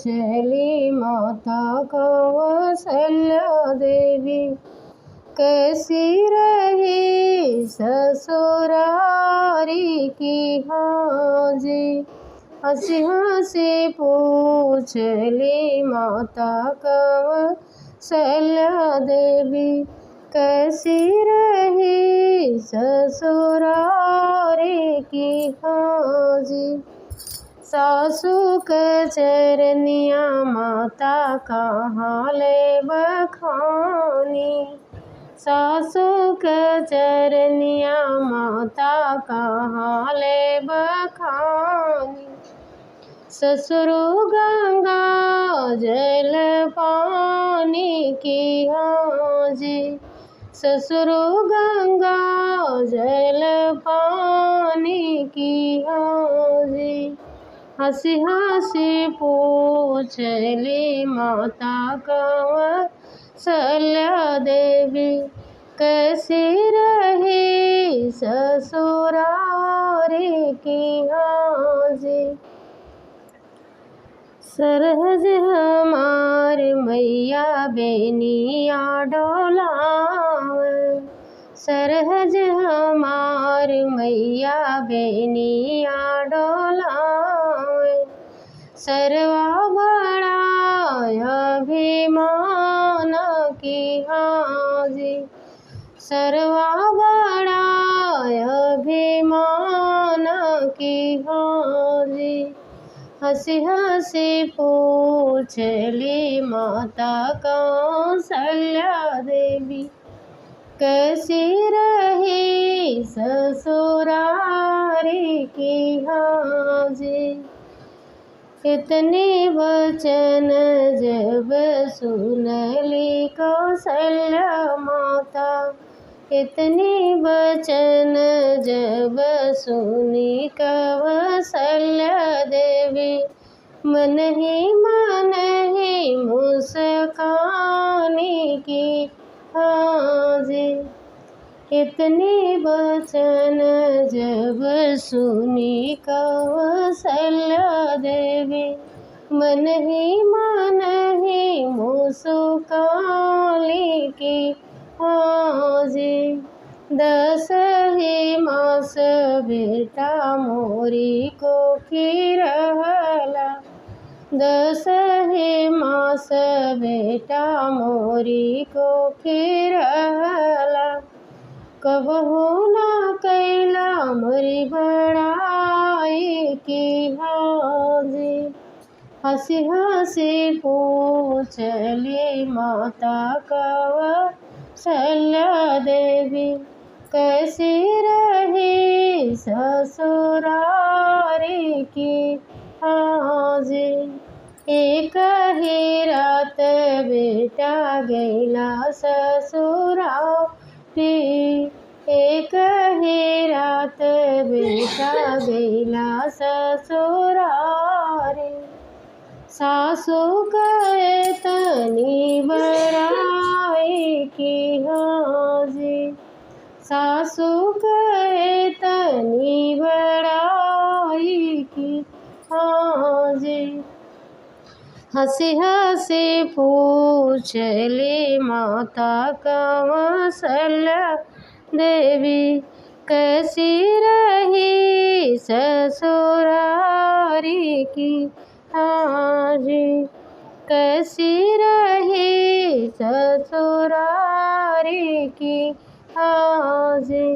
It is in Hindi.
पूछली माता कौसल्या देवी, कैसी रही ससुरारी की हाजी। हंसी हंसी पूछली माता कौसल्या देवी, कैसी रही ससुरारी की हाजी। सासू के चरनिया माता कहाँ ले बखानी, सासू के चरनिया माता कहाँ ले बखानी। ससुरु गंगा जल पानी की हाजी, ससुरु गंगा जल पानी की हाजी। हंसी हंसी पूछली माता कौसल्या देवी, कैसी रही ससुरारी की हाजी। सरहज हमार मैया बेनिया डोलावे, सरहज हमार मैया बेनिया डोलावे। सरवा बड़ा अभिमान की हाजी, सरवा बड़ा अभिमान की हाजी। हंसी हंसी पूछली माता कौसल्या देवी, कैसी रही ससुरारी की हाजी। इतने वचन जब सुनली कौसल्या माता, इतने वचन जब सुनी कौसल्या देवी, मन ही मुस्कानी की हाजी। इतने वचन जब सुनी कौसल्या देवी, मन ही मुस्कानी की हाजी। 10 ही मास बेटा मोरी को रहला, 10 ही मास बेटा मोरी को रहला। कबहू ना कैला मोरी बड़ाई की हाजी। हंसी हंसी पूछली माता कौसल्या देवी, कैसी रही ससुरारी की हाजी। एक ही रात बेटा गैला ससुरारी, एक ही रात बेटा गैला ससुरारी। सासू कहे तनी बड़ाई की हाजी, सासू कहे तनी बड़ाई की हाजी। हंसी हंसी पूछली माता कौसल्या देवी, कैसी रही ससुरारी की हाजी, कैसी रही ससुरारी की हाजी।